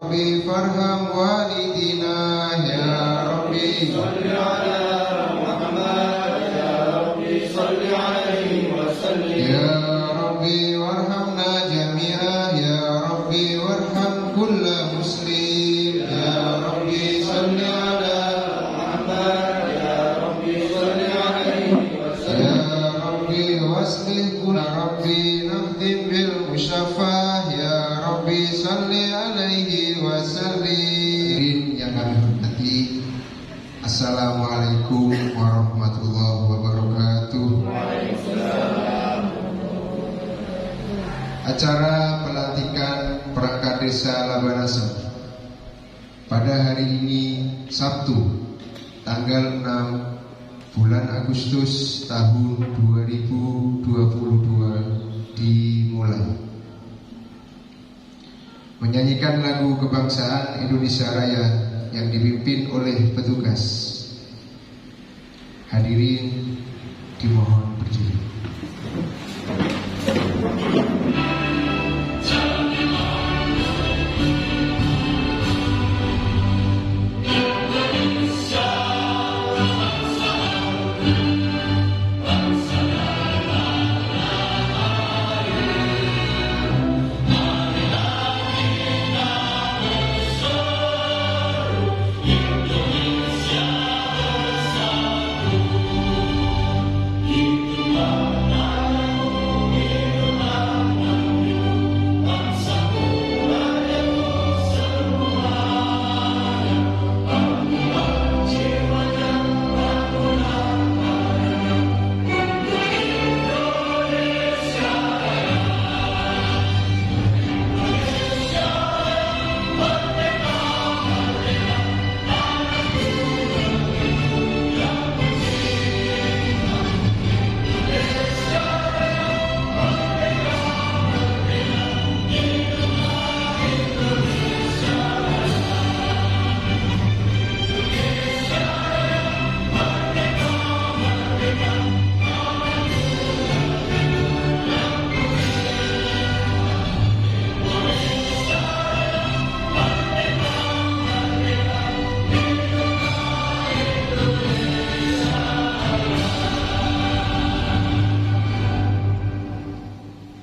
Rabbi farham walidina ya Rabbi salli ala Muhammad ya Rabbi salli alaihi wa sallim ya Rabbi warhamna jami'an ya Rabbi warham kulla muslim ya Rabbi salli ala Muhammad ya Rabbi salli alaihi wa sallim ya Rabbi waslih kulla Rabbi nafdim bil musyaffah ya Rabbi salli alaihi wa sallim. Yang kami hormati, Assalamualaikum warahmatullahi wabarakatuh. Acara pelantikan perangkat desa Labanasem pada hari ini Sabtu tanggal 6 bulan Agustus tahun 2022 dimulai. Menyanyikan lagu kebangsaan Indonesia Raya yang dipimpin oleh petugas. Hadirin dimohon berdiri.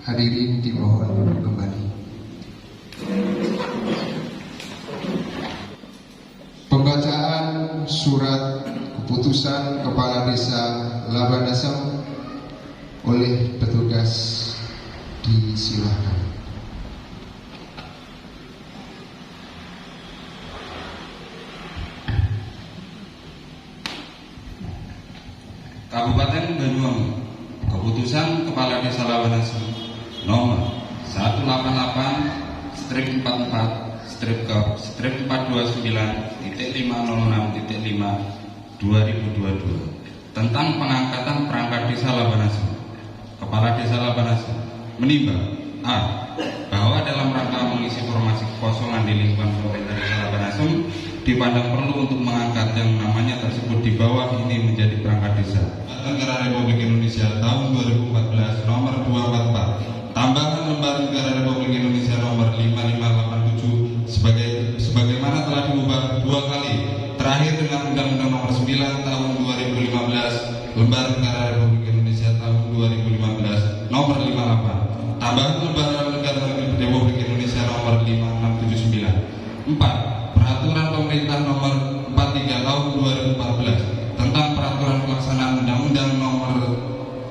Hadirin dimohon duduk kembali. Pembacaan surat keputusan Kepala Desa Labanasem oleh petugas disilakan. Kabupaten Banyuwangi, keputusan Kepala Desa Labanasem nomor 188/429.506.5 tentang pengangkatan perangkat desa Labanasem. Kepala Desa Labanasem menimbang a. bahwa dalam rangka mengisi formasi kekosongan di lingkungan pemerintah Desa Labanasem dipandang perlu untuk mengangkat yang namanya tersebut di bawah ini menjadi perangkat desa. Negara Republik Indonesia tahun 2014 nomor 244 tambahan lembar negara Republik Indonesia nomor 5587 sebagaimana telah diubah 2 kali, terakhir dengan Undang-Undang nomor 9 tahun 2015 lembar negara Republik Indonesia tahun 2015 nomor 58, tambahan lembar negara Republik Indonesia nomor 5679. 4. Peraturan Pemerintah nomor 43 tahun 2014 tentang peraturan pelaksanaan Undang-Undang nomor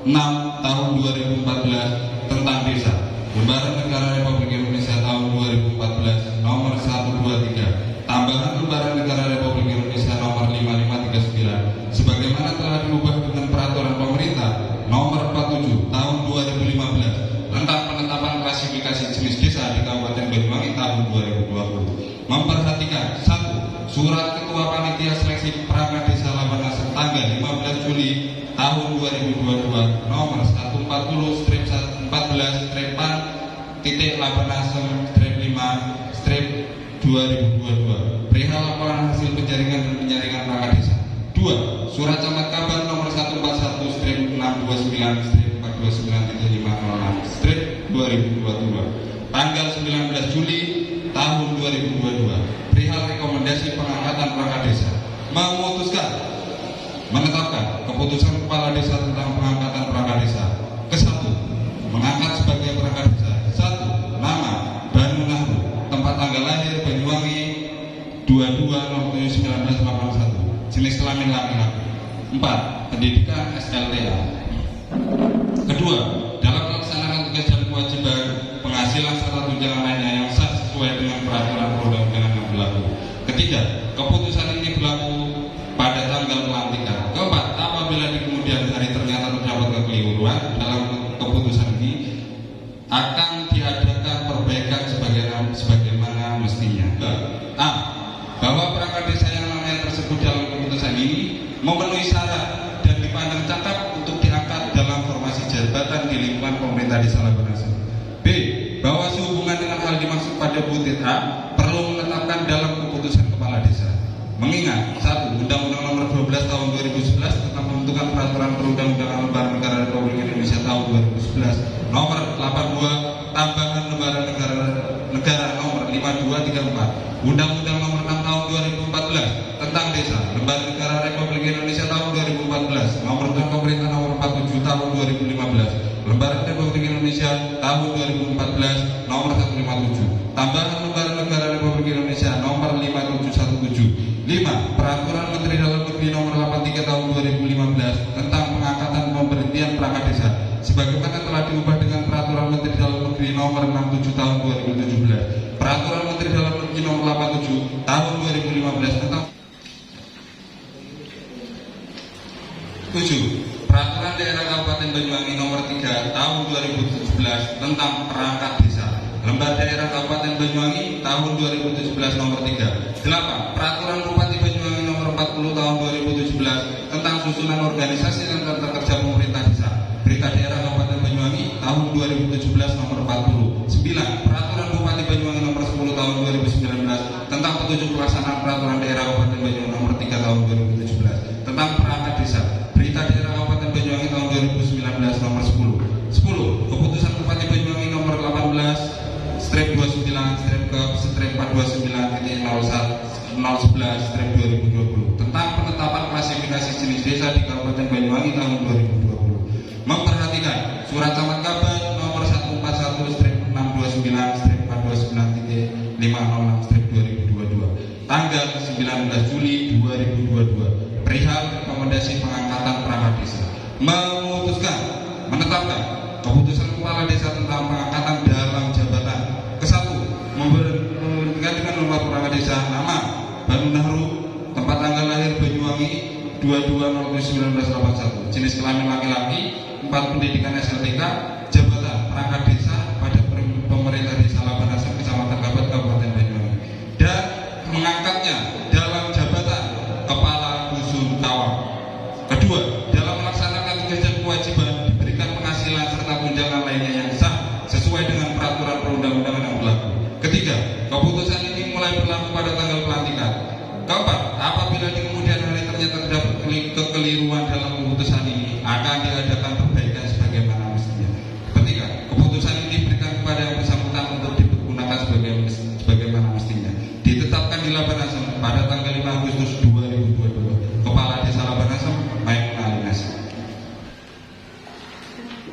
6 tahun 2014 tentang desa, lembaran negara Republik Indonesia tahun 2014 nomor 123, tambahan lembaran negara Republik Indonesia nomor 5539 sebagaimana telah diubah dengan peraturan pemerintah nomor 47 tahun 2015 tentang penetapan klasifikasi jenis desa di Kabupaten Banyuwangi tahun 2020. Memperhatikan 1. Surat Ketua Panitia Seleksi Perangkat Desa Labanasem tanggal 15 Juli tahun 2022 nomor 140/14-Labanasem-5/2022 perihal laporan hasil penjaringan dan penyaringan perangkat desa. 2. Surat Camat Kabar nomor 141/629/429.506/2022 tanggal 19 Juli tahun 2022 rekomendasi pengangkatan perangkat desa memutuskan menetapkan keputusan kepala desa tentang pengangkatan perangkat desa. Kesatu, mengangkat sebagai perangkat desa: 1. Nama Banu Nahru, tempat tanggal lahir Banyuwangi 22/07/1981, jenis kelamin laki-laki. 4. Pendidikan SLTA. Kedua, dalam melaksanakan tugas dan kewajiban, penghasilan serta tunjangan lainnya yang sah sesuai dengan peraturan perundang-undangan yang berlaku. Ketiga, keputusan ini berlaku pada tanggal pelantikan. Keempat, apabila di kemudian hari ternyata terdapat kekeliruan dalam keputusan ini, akan diadakan perbaikan sebagaimana mestinya. A. Bahwa perangkat desa yang namanya tersebut dalam keputusan ini memenuhi syarat dan dipandang cakap untuk diangkat dalam formasi jabatan di lingkungan pemerintah desa Labanasem. B. Bahwa sehubungan dengan hal dimaksud pada butir A perlu menetapkan dalam keputusan kepala desa. Mengingat 1. Undang-Undang Nomor 12 Tahun 2011 tentang pembentukan peraturan perundang-undangan lembaran negara Republik Indonesia Tahun 2011 Nomor 82 tambahan lembaran negara Nomor 5234, Undang-Undang Nomor 6 Tahun 2014 tentang desa, Lembaran Negara Republik Indonesia Tahun 2014 Nomor Pemerintah Nomor 47 Tahun 2015, Lembaran Republik Indonesia Tahun 2014 Nomor 157, tambahan Lembaran Negara Republik Indonesia Nomor 5717. 5. Peraturan Menteri Dalam Negeri Nomor 83 Tahun 2015 tentang pengangkatan pemberhentian perangkat desa, sebagaimana telah diubah dengan Peraturan Menteri Dalam Negeri Nomor 67 Tahun 2017, Peraturan Menteri Dalam Negeri Nomor 87 Tahun 2015 tentang 7. Peraturan Daerah Kabupaten Banyuwangi Nomor 3 Tahun 2017 tentang perangkat desa, Lembar Daerah Kabupaten Banyuwangi Tahun 2017 Nomor 3. 8. Peraturan Bupati Banyuwangi Nomor 40 Tahun 2017 tentang susunan organisasi dan tata kerja pemerintah desa, Berita Daerah Kabupaten Banyuwangi Tahun 2017 Nomor 40. 9. Peraturan Bupati Banyuwangi Nomor 10 Tahun 2019 tentang petunjuk pelaksanaan Peraturan Daerah Kabupaten Banyuwangi Nomor 3 Tahun 2017 tentang perangkat desa, Berita Daerah Kabupaten Banyuwangi Tahun 2019 Nomor 10. 10. Keputusan Bupati Banyuwangi Nomor 18/429/411/011/2020 tentang penetapan klasifikasi jenis desa di Kabupaten Banyuwangi tahun 2020. Memperhatikan Surat Camat Kabar Nomor 141/429/506/2022 tanggal 19 Juli 2022 perihal rekomendasi pengangkatan perangkat desa. Memutuskan menetapkan keputusan kepala desa tentang pengangkatan dalam jabatan. Kesatu, memberhentikan dengan nomor perangkat desa nama Banu Nahru, tempat tanggal lahir Banyuwangi 22/09/1981, jenis kelamin laki-laki. 4. Pendidikan SLTK, jabatan perangkat desa pada pemerintah desa Labanasem, Kecamatan Kabat, Kabupaten Banyuwangi, dan mengangkatnya dalam jabatan kepala dusun Tawang. Kedua, dalam melaksanakan tugas dan kewajiban diberikan penghasilan serta tunjangan lainnya yang sah sesuai dengan peraturan perundang-undangan yang berlaku. Ketiga, keputusan ini mulai berlaku pada tanggal pelantikan. Keempat, apabila di kemudian hari ternyata terdapat kekeliruan dalam keputusan ini, akan diadakan perbaikan sebagaimana mestinya. Ketiga, keputusan ini diberikan kepada yang bersangkutan untuk dipergunakan sebagaimana mestinya. Ditetapkan di Labanasem pada tanggal 5 Agustus 2022. Kepala Desa Labanasem, Maimunah Alinasi.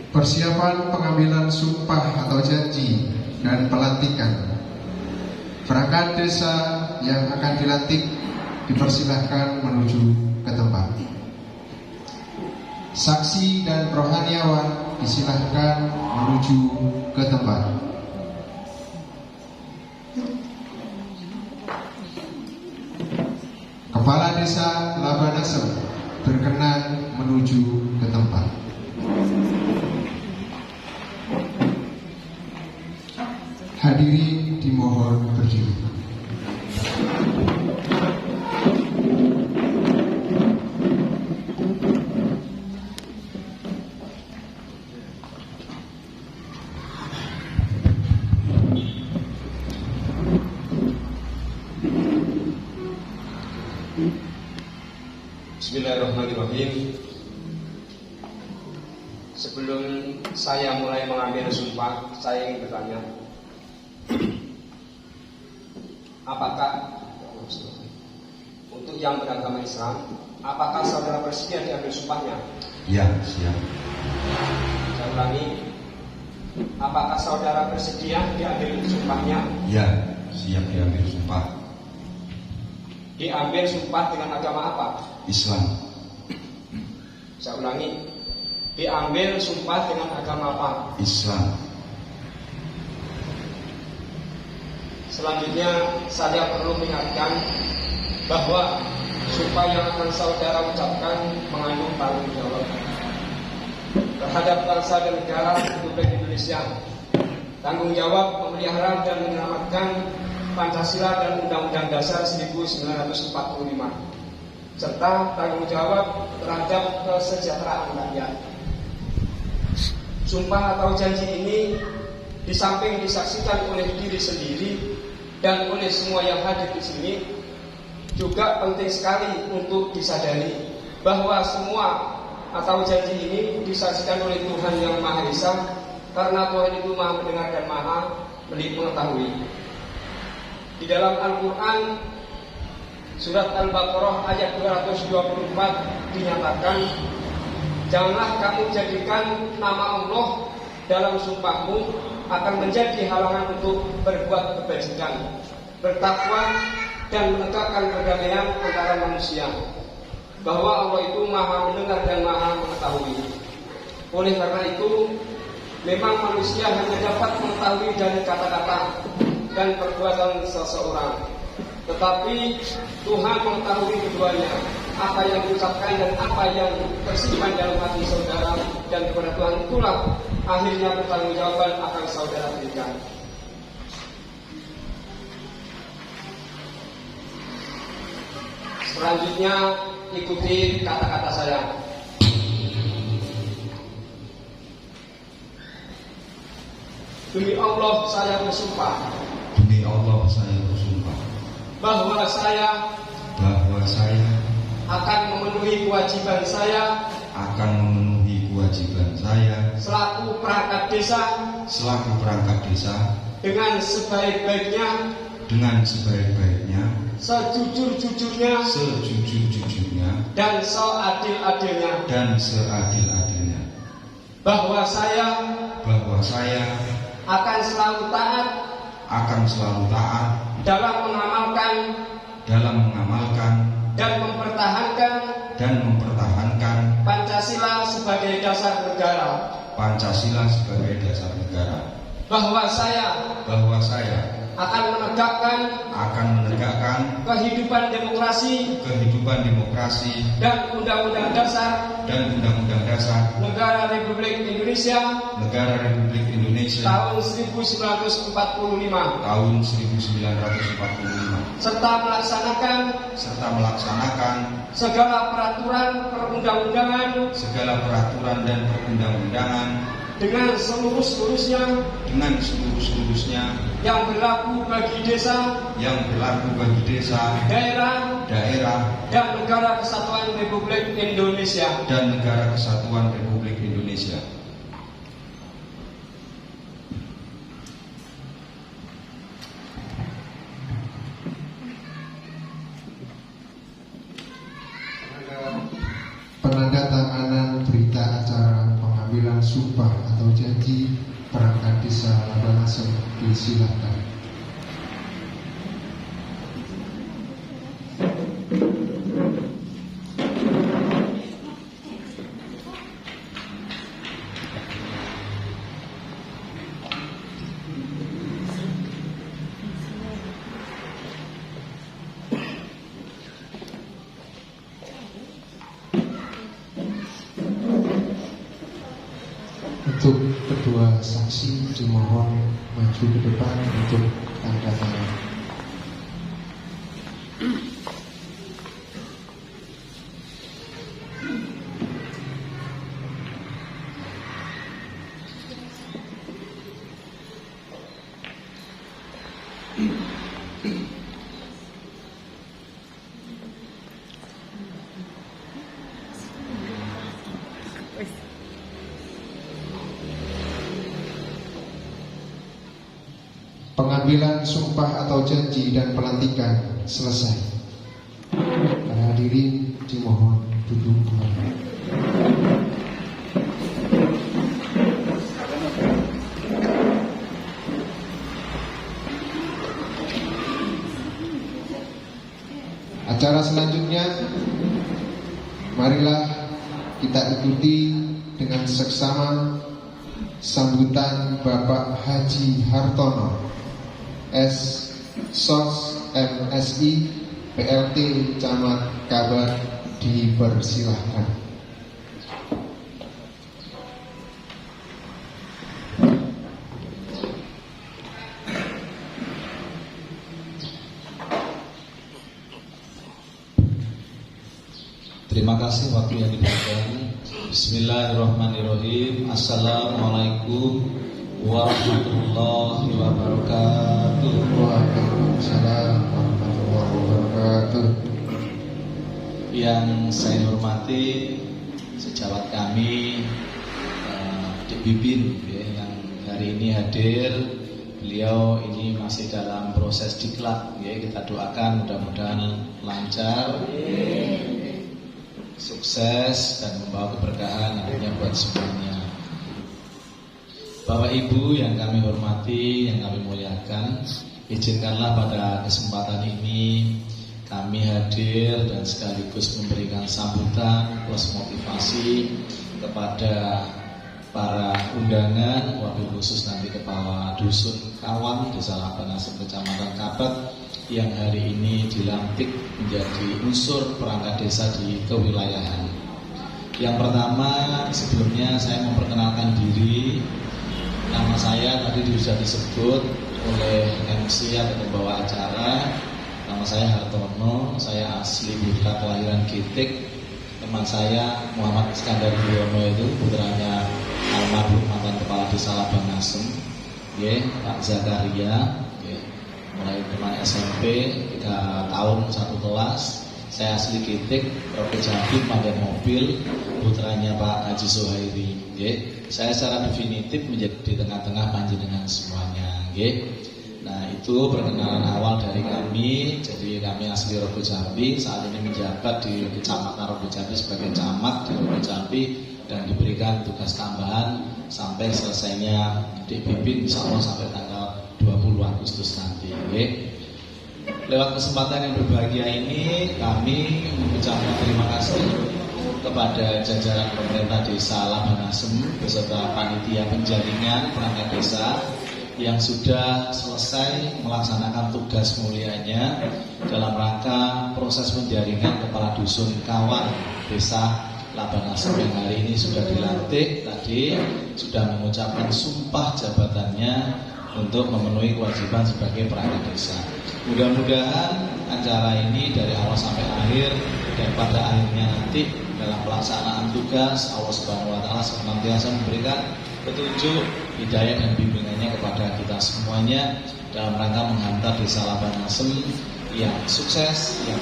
Persiapan pengambilan sumpah atau janji dan pelantikan. Perangkat desa yang akan dilantik dipersilahkan menuju ke tempat. Saksi dan rohaniawan disilahkan menuju ke tempat. Kepala Desa Labanasem berkenan menuju ke tempat. Hadirin dimohon berdiri. Bismillahirrahmanirrahim. Sebelum saya mulai mengambil sumpah, saya ingin bertanya, apakah untuk yang beragama Islam, apakah saudara bersedia diambil sumpahnya? Ya, siap. Saya ulangi, apakah saudara bersedia diambil sumpahnya? Ya, siap diambil sumpah. Diambil sumpah dengan agama apa? Islam. Saya ulangi, diambil sumpah dengan agama apa? Islam. Selanjutnya saya perlu mengingatkan bahwa sumpah yang akan saudara ucapkan mengandung tanggung jawab terhadap bangsa dan negara Republik Indonesia. Tanggung jawab memelihara dan menyelamatkan Pancasila dan Undang-Undang Dasar 1945, serta tanggung jawab terhadap kesejahteraan rakyat. Sumpah atau janji ini di samping disaksikan oleh diri sendiri dan oleh semua yang hadir di sini, juga penting sekali untuk disadari bahwa semua atau janji ini disaksikan oleh Tuhan yang Maha Esa, karena Tuhan itu Maha mendengar dan Maha mengetahui. Di dalam Al-Quran surat Al-Baqarah ayat 224 dinyatakan, janganlah kamu jadikan nama Allah dalam sumpahmu akan menjadi halangan untuk berbuat kebajikan, bertakwa, dan menegakkan perdamaian antara manusia, bahwa Allah itu Maha mendengar dan Maha mengetahui. Oleh karena itu, memang manusia hanya dapat mengetahui dari kata-kata dan perbuatan seseorang, tetapi Tuhan mengetahui keduanya, apa yang diucapkan dan apa yang tersimpan dalam hati saudara, dan kepada Tuhan itulah akhirnya pertanggungjawaban akan saudara berikan. Selanjutnya ikuti kata-kata saya. Demi Allah saya bersumpah. Demi Allah saya bersumpah Bahwa saya akan memenuhi kewajiban saya selaku perangkat desa dengan sebaik-baiknya, sejujur-jujurnya, dan seadil-adilnya. Bahwa saya akan selalu taat dalam mengamalkan dan mempertahankan Pancasila sebagai dasar negara. Bahwa saya akan menegakkan kehidupan demokrasi dan undang-undang dasar negara Republik Indonesia tahun 1945 serta melaksanakan segala peraturan perundang-undangan dengan seluruh-seluruhnya yang berlaku bagi desa, daerah, dan negara kesatuan Republik Indonesia. Penandatanganan berita acara pengambilan sumpah atau janji perangkat desa Labanasem disilakan. Untuk kedua saksi dimohon maju ke depan untuk tanda tangan. Pengambilan sumpah atau janji dan pelantikan selesai. hadirin dimohon duduk kembali. Acara selanjutnya, marilah kita ikuti dengan seksama sambutan Bapak Haji Hartono, SOS MSI PLT Camat Kabar, dipersilahkan. Terima kasih waktu yang diberikan. Bismillahirrahmanirrahim. Assalamualaikum warahmatullahi wabarakatuh. Waalaikumsalam warahmatullahi wabarakatuh. Yang saya hormati sejawat kami, Dik Bibin yang hari ini hadir. Beliau ini masih dalam proses diklat, kita doakan mudah-mudahan lancar, sukses dan membawa keberkahan nantinya buat semuanya. Bapak Ibu yang kami hormati, yang kami muliakan, izinkanlah pada kesempatan ini kami hadir dan sekaligus memberikan sambutan plus motivasi kepada para undangan, wabil khusus nanti Kepala Dusun Kawang Desa Labanasem Kecamatan Kabat yang hari ini dilantik menjadi unsur perangkat desa di kewilayahan. Yang pertama, sebelumnya saya memperkenalkan diri. Nama saya tadi sudah disebut oleh MC atau pembawa acara. Nama saya Hartono, saya asli Buta, kelahiran Gitik. Teman saya Muhammad Iskandar Wiono itu putranya almarhum mantan Kepala Desa Labanasem, Pak Zakaria. Mulai teman SMP 3 tahun 1 kelas. Saya asli Gitik, Provinsi Jambi, pandai mobil, putranya Pak Haji Suhairi. Saya secara definitif menjadi di tengah-tengah panjenengan semuanya. Nah, itu perkenalan awal dari kami. Jadi kami asli Rogo Jambi, saat ini menjabat di Kecamatan Rogo Jambi sebagai camat di Rogo Jambi dan diberikan tugas tambahan sampai selesainya Dik Bibin, insya Allah sampai tanggal 20 Agustus nanti. Lewat kesempatan yang berbahagia ini, kami mengucapkan terima kasih kepada jajaran pemerintah Desa Labanasem beserta panitia penjaringan perangkat desa yang sudah selesai melaksanakan tugas mulianya dalam rangka proses penjaringan Kepala Dusun Kawang Desa Labanasem yang hari ini sudah dilantik, tadi sudah mengucapkan sumpah jabatannya untuk memenuhi kewajiban sebagai perangkat desa. Mudah-mudahan acara ini dari awal sampai akhir dan pada akhirnya nanti dalam pelaksanaan tugas Allah Subhanahu wa taala senantiasa memberikan petunjuk, hidayah dan bimbingannya kepada kita semuanya dalam rangka menghantar Desa Labanasem yang sukses, yang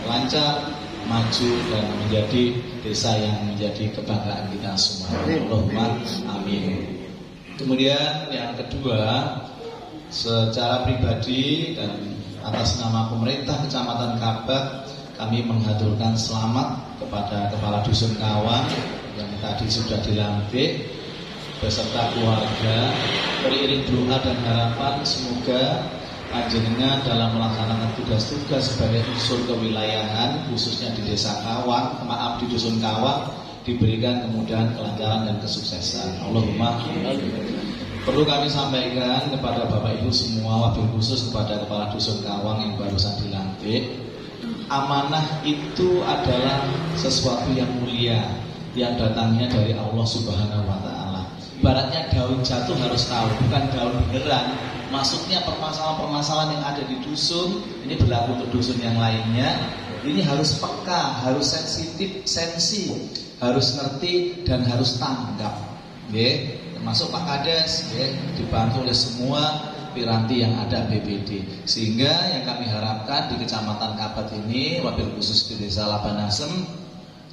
lancar, maju dan menjadi desa yang menjadi kebanggaan kita semua. Allahumma amin. Kemudian yang kedua, secara pribadi dan atas nama pemerintah Kecamatan Kabat, kami menghaturkan selamat kepada Kepala Dusun Kawang yang tadi sudah dilantik beserta keluarga. Beriring doa dan harapan semoga panjenengan dalam melaksanakan tugas-tugas sebagai unsur kewilayahan khususnya di Desa Kawang, di Dusun Kawang, diberikan kemudahan, kelancaran dan kesuksesan. Allahumma amin. Perlu kami sampaikan kepada Bapak Ibu semua, wabil khusus kepada Kepala Dusun Kawang yang barusan dilantik, amanah itu adalah sesuatu yang mulia yang datangnya dari Allah Subhanahu wa taala. Ibaratnya daun jatuh harus tahu, bukan daun beneran. Maksudnya permasalahan-permasalahan yang ada di dusun, ini berlaku untuk dusun yang lainnya. Ini harus peka, harus sensitif, harus ngerti dan harus tanggap. Termasuk Pak Kades, dibantu oleh semua piranti yang ada BPD. Sehingga yang kami harapkan di Kecamatan Kabat ini, wabil khusus di Desa Labanasem,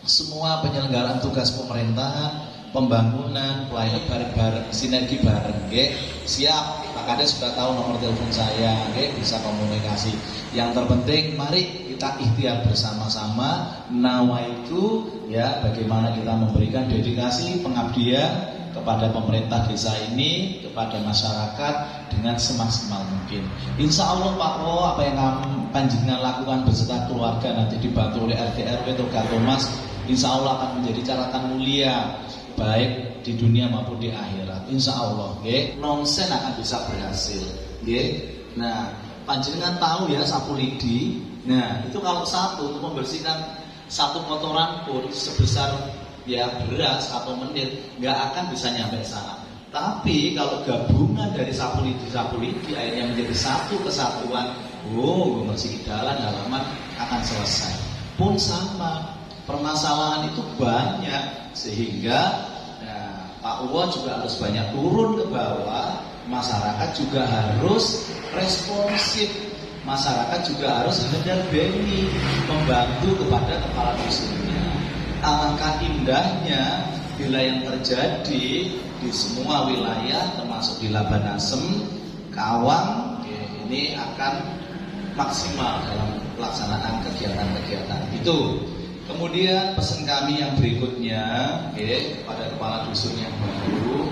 semua penyelenggaraan tugas pemerintahan, pembangunan, pelayanan bareng-bareng, sinergi bareng, nggih. Siap, Pak Kades sudah tahu nomor telepon saya, nggih, bisa komunikasi. Yang terpenting mari kita ikhtiar bersama-sama nawaitu ya bagaimana kita memberikan dedikasi pengabdian kepada pemerintah desa ini, kepada masyarakat dengan semaksimal mungkin. Insya Allah Pak Wo, apa yang panjenengan lakukan beserta keluarga nanti dibantu oleh RT RW atau Gatomas, insya Allah akan menjadi catatan mulia baik di dunia maupun di akhirat. Insya Allah, nonsen akan bisa berhasil. Nah, panjenengan tahu ya sapu lidi. Nah, itu kalau satu untuk membersihkan satu kotoran pun sebesar ya beras atau menit nggak akan bisa nyampe sana. Tapi kalau gabungan dari sapu lidi akhirnya menjadi satu kesatuan, bersih dalan halaman akan selesai. Pun sama, permasalahan itu banyak sehingga Pak Uwo juga harus banyak turun ke bawah, masyarakat juga harus responsif, masyarakat juga harus benar beni membantu kepada kepala dusunnya. Alangkah indahnya bila yang terjadi di semua wilayah termasuk di Labanasem, Kawang, ini akan maksimal dalam pelaksanaan kegiatan-kegiatan itu. Kemudian pesan kami yang berikutnya kepada kepala dusun yang baru,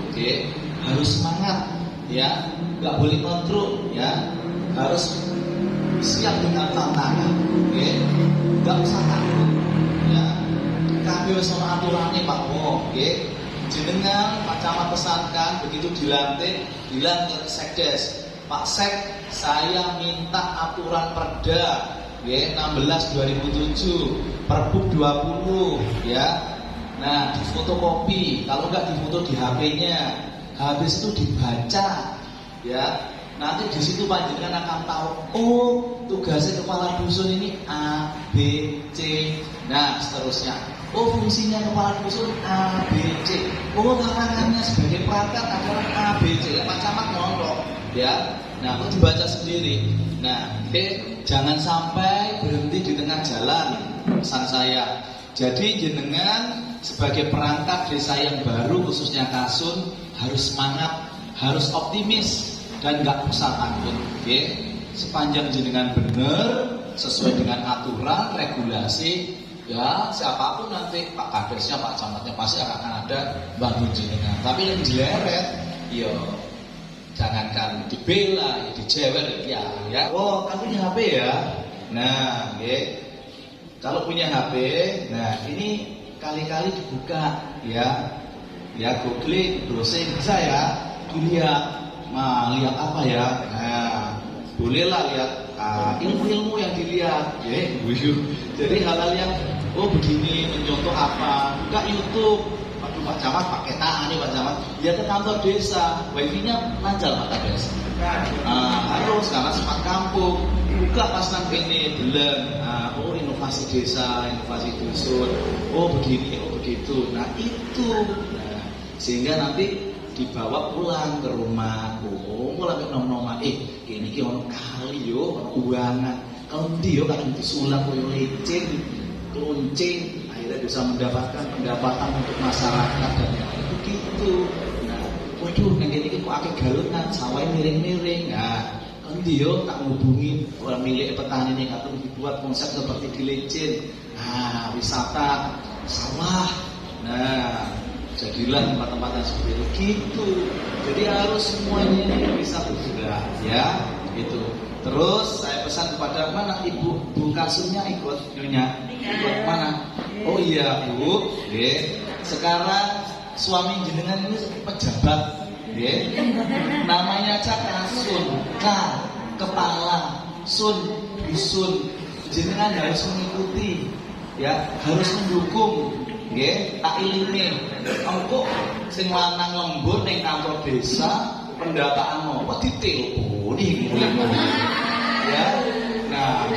harus semangat ya, nggak boleh kontrol ya, harus siap dengan tantangan, nggak usah takut ya. Kami wis ana aturane Pak Wo, jenengan Pak Camat pesankan begitu dilantik, bilang ke Sekdes, Pak Sek, saya minta aturan Perda 16/2007, Perbuk 20 ya. Nah, difotokopi, kalau enggak difoto di HP-nya. Habis itu dibaca ya. Nanti di situ panjenengan akan tahu, oh, tugasnya kepala dusun ini A, B, C. Nah, seterusnya. Oh, fungsinya kepala dusun A, B, C. Oh, larangannya sebagai perangkat adalah A, B, C. Ya, Pak Camat ngomong ya. Nah, itu dibaca sendiri. Nah, jangan sampai berhenti di tengah jalan, pesan saya. Jadi jenengan sebagai perangkat desa yang baru khususnya Kasun harus semangat, harus optimis dan nggak usah takut. Sepanjang jenengan benar sesuai dengan aturan regulasi, ya siapapun nanti Pak Kadesnya, Pak Camatnya pasti akan ada bantu jenengan. Tapi yang dileret, yo jangankan dibela, ya dijewer ya. Oh, kan punya HP ya. Nah, kalau punya HP, nah ini kali-kali dibuka ya. Ya googling, browsing bisa ya. Dilihat, lihat apa ya? Nah, bolehlah lihat ilmu-ilmu yang dilihat. Jadi hal-hal yang begini mencontoh apa? Buka YouTube. Pak Camat pakai tangan nih Pak Camat. Ya ke kantor desa, wifi-nya lancar Pak Kades. Harus karena sempat kampung. Buka pas nang kene belum. Inovasi desa, inovasi dusun. Begini, begitu. Nah itu. Sehingga nanti dibawa pulang ke rumah. Mulai nom-noman. Ini ono kali yo, ono uangan. Kalau dia kadang disulam koyo lecin, keluncing. Akhirnya bisa mendapatkan pendapatan untuk masyarakat dan yang lain begitu. Nah, waduh, ini kok akeh galungan, sawah miring-miring. Nah, kan dia tak ngubungin orang milik petani ini atau dibuat konsep seperti di Lecin. Nah, wisata sawah. Nah, jadilah tempat-tempat yang seperti itu. Gitu. Jadi harus semuanya ini bisa bergerak, ya. Itu. Terus saya pesan kepada mana Ibu Kasunnya ikut nyonya. Ikut mana? Oh iya Bu, sekarang suami jenengan ini pejabat, namanya aja Kasun, kepala, Sun, dusun. Jenengan harus mengikuti, ya harus mendukung, tak ilimi. Engko sing lanang lembur ning kantor desa pendataan apa diteleponi ya. Nah,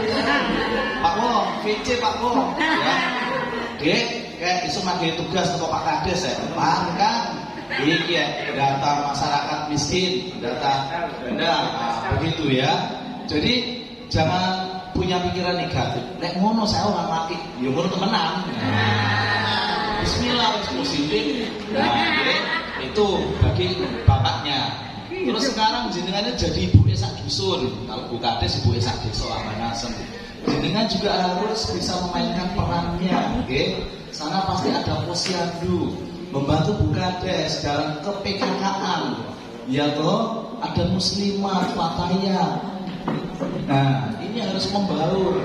Pak Wo, VC Pak Wo, ya. Kayak isu magi tugas untuk Pak Kades ya. Paham kan? Iki ya, data masyarakat miskin, data begitu ya. Jadi jangan punya pikiran negatif. Nek ngono saya orang mati, ya ngono temenan. bismillah wis positif. Nah, itu bagi bapaknya. Terus sekarang jenengannya jadi ibu sak dusun. Kalau Bu Kades ibu sak desa Abanasem. Jenengan juga harus bisa memainkan perannya, oke? Sana pasti ada posyandu, membantu Bu Kades dalam ke-PKK-an. Ya toh, ada muslimah, fataya. Nah, ini harus membaur.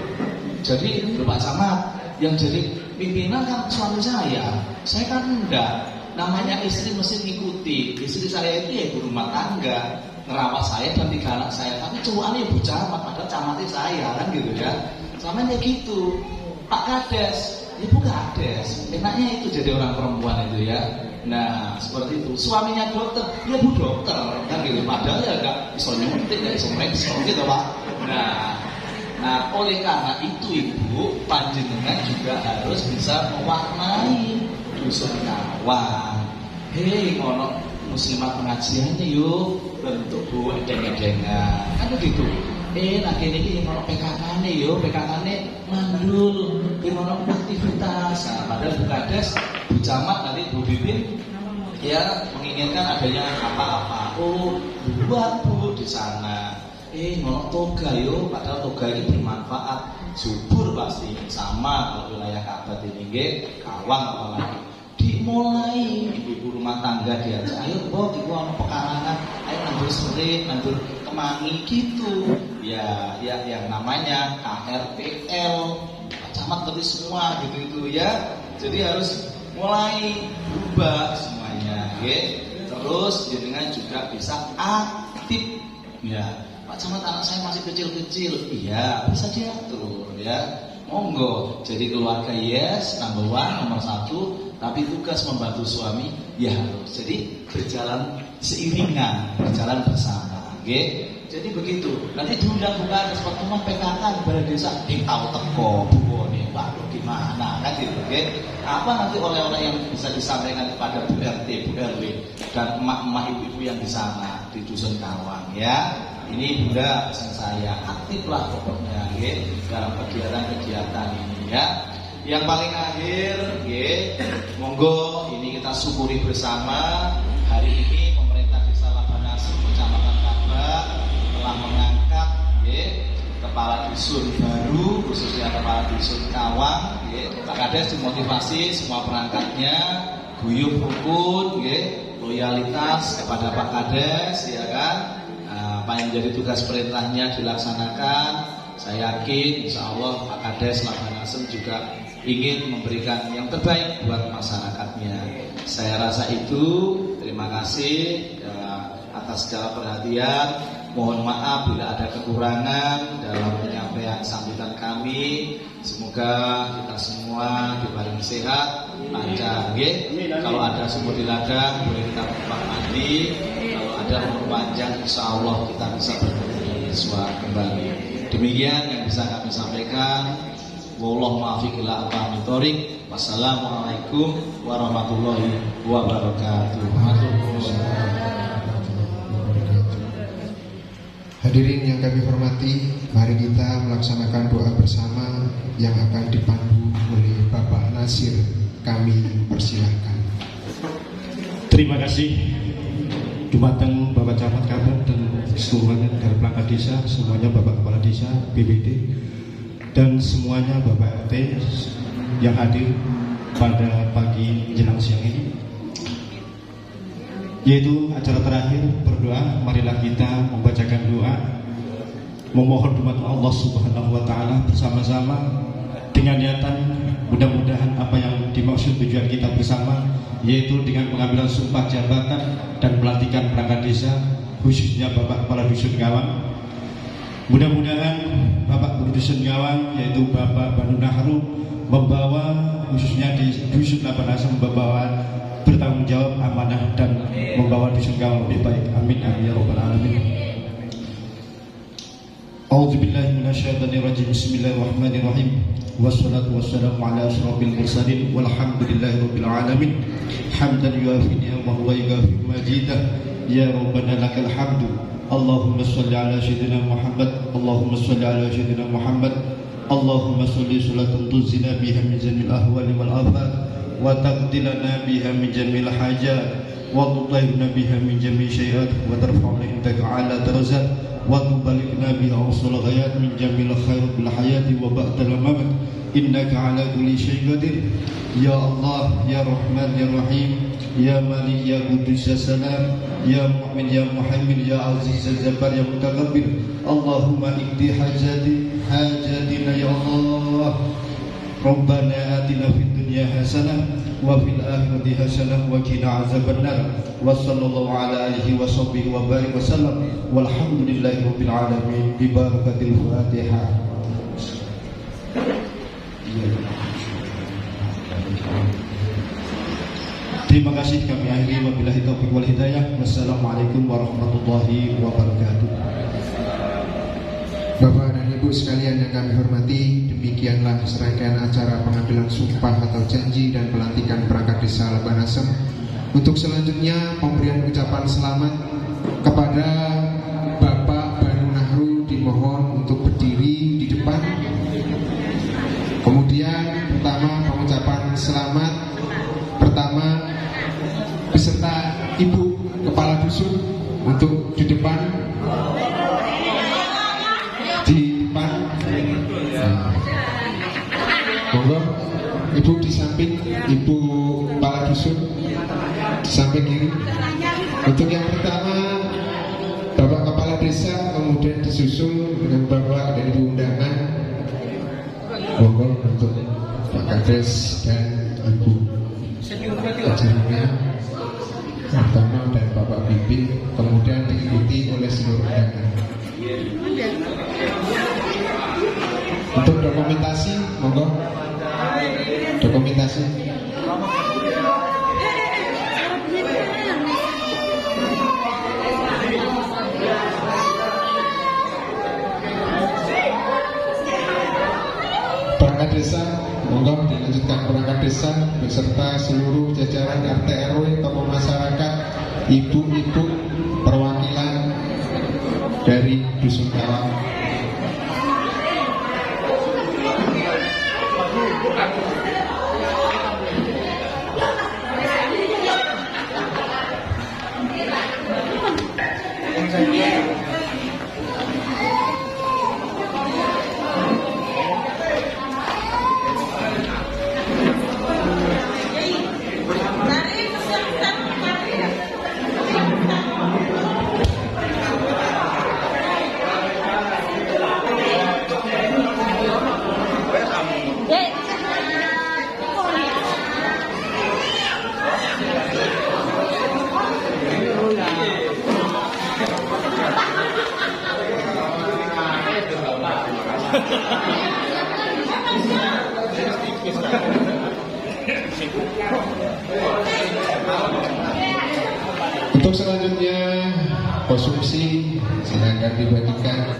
Jadi, Pak Camat, yang jadi pimpinan kan suami saya kan enggak. Namanya istri mesti ngikuti. Istri saya itu ya ibu rumah tangga, ngerawat saya dan 3 anak saya. Tapi cowoknya ibu camat, padahal camatnya saya kan gitu ya. Sama kayak gitu. Pak Kades, ibu Kades. Enaknya itu jadi orang perempuan itu ya. Nah seperti itu. Suaminya dokter, ya bu dokter kan gitu. Padahal ya enggak bisa nyuntik, enggak bisa meriksa gitu Pak. Nah oleh karena itu ibu, panjenengan juga harus bisa mewarnai dusun Kawang. Hei ngono muslimat pengajiannya yuk bentuk bu edeng-edengan kan begitu. Lagi ini ngono PKK-ne yuk, PKK-ne mandul, ngono aktivitas. Nah, padahal Bu Kades, Bu Camat nanti Bu Bibin ya menginginkan adanya apa-apa. Oh buat bu di sana. Ngono toga yuk, padahal toga ini bermanfaat, subur pasti sama kalau wilayah Kabat ini nggih, Kawang apalagi. Dimulai ibu rumah tangga diajak, ayo Mbok iku ana pekarangan, ayo nandur serit, nandur kemangi gitu. Ya yang namanya KRPL, Pak Camat ngerti semua gitu ya. Jadi harus mulai berubah semuanya, nggih. Terus jenengan juga bisa aktif ya. Pak Camat anak saya masih kecil-kecil, iya bisa diatur ya. Monggo, jadi keluarga yes, number 1, nomor 1. Tapi tugas membantu suami ya harus. Jadi berjalan seiringan, berjalan bersama. Okay? Jadi begitu. Nanti diundang bukan pertemuan PKK di balai desa, tahu teko, bu nih, waduh gimana kan gitu. Okay? Apa nanti oleh-oleh yang bisa disampaikan kepada Bu RT, Bu RW dan emak-emak ibu-ibu yang di sana di dusun Kawang ya. Ini Bunda pesan saya, aktiflah pokoknya okay? Dalam kegiatan-kegiatan ini ya. Yang paling akhir, monggo ini kita syukuri bersama. Hari ini pemerintah Desa Labanasem Kecamatan Kabak telah mengangkat kepala dusun baru, khususnya kepala dusun Kawang. Pak Kades dimotivasi semua perangkatnya, guyup rukun, loyalitas kepada Pak Kades, ya kan. Apa yang menjadi tugas perintahnya dilaksanakan. Saya yakin, insya Allah Pak Kades Labanasem juga ingin memberikan yang terbaik buat masyarakatnya. Saya rasa itu. Terima kasih atas segala perhatian. Mohon maaf bila ada kekurangan dalam penyampaian sambutan kami. Semoga kita semua diparingi sehat, lancar. Kalau ada sumur di ladang boleh kita buka mandi. Kalau ada umur panjang, insya Allah kita bisa bertemu dengan Yesus kembali. Demikian yang bisa kami sampaikan. Wallahu muwaffiq ila aqwamit thoriq. Wassalamualaikum warahmatullahi wabarakatuh. Hadirin yang kami hormati, mari kita melaksanakan doa bersama yang akan dipandu oleh Bapak Nasir. Kami persilahkan. Terima kasih Dumateng Bapak Camat Kabat dan semuanya dari perangkat desa, semuanya Bapak Kepala Desa, BPD, dan semuanya Bapak RT yang hadir pada pagi menjelang siang ini, yaitu acara terakhir berdoa. Marilah kita membacakan doa, memohon rahmat Allah Subhanahu wa Ta'ala bersama-sama dengan niatan mudah-mudahan apa yang dimaksud tujuan kita bersama, yaitu dengan pengambilan sumpah jabatan dan pelantikan perangkat desa, khususnya Bapak Kepala Dusun Kawang. Mudah-mudahan Bapak Kepala Dusun Kawang, yaitu Bapak Banu Nahru, membawa khususnya di Dusun Labanasem, membawa bertanggung jawab amanah dan membawa Dusun Kawang lebih baik. Amin amin ya rabbal alamin. A'udzubillahi minasyaitonirrajim. Bismillahirrahmanirrahim. Wassalatu wassalamu ala asyrafil mursalin walhamdulillahi rabbil alamin. Hamdan yuafi ni'amahu wa yukafi majidah. Ya rabbana lakal hamdu. Allahumma salli ala sayyidina Muhammad. Allahumma salli ala sayyidina Muhammad. Allahumma salli salatan tuzina biha min jamil ahwali wal afat وتقضي لنا بها من جميع الحاجات وتطهرنا بها من جميع الشيئات وترفعنا عندك أعلى درجات وتبلغنا بها أقصى الغايات من جميع الخير في الحياة وبعد الممات إنك على كل شيء قدير. يا الله يا رحمن يا رحيم يا مالك يا قدوس يا سلام يا مؤمن يا محمد يا عزيز يا جبار يا متكبر اللهم اقضي حاجاتنا يا الله. ربنا آتنا في الدنيا حسنة وفي الآخرة حسنة وقنا عذاب النار وصلى الله على آله وصحبه وبارك وسلم والحمد لله رب العالمين ببركة الفاتحة. Terima kasih, kami akhiri wabillahi taufiq wal hidayah. Wassalamualaikum warahmatullahi wabarakatuh. Bapak dan Ibu sekalian yang kami hormati, demikianlah serangkaian acara pengambilan sumpah atau janji dan pelantikan perangkat desa Labanasem. Untuk selanjutnya pemberian ucapan selamat kepada Bapak Banu Nahru dimohon untuk berdiri di depan. Kemudian pertama pengucapan selamat pertama beserta Ibu Kepala Dusun untuk di depan. Monggo, Ibu di samping, Ibu Kepala Dusun di samping kiri. Untuk yang pertama Bapak Kepala Desa, kemudian disusul dengan Bapak dan Ibu undangan. Monggo untuk Pak Kades dan Ibu Ajirina pertama dan Bapak Bibi, kemudian diikuti oleh seluruh undangan. Untuk dokumentasi, monggo. Dokumentasi. Perangkat desa, monggo dilanjutkan perangkat desa beserta seluruh jajaran RT RW, tokoh masyarakat, ibu-ibu, perwakilan dari Dusun Kawang. Untuk selanjutnya konsumsi silakan dibagikan.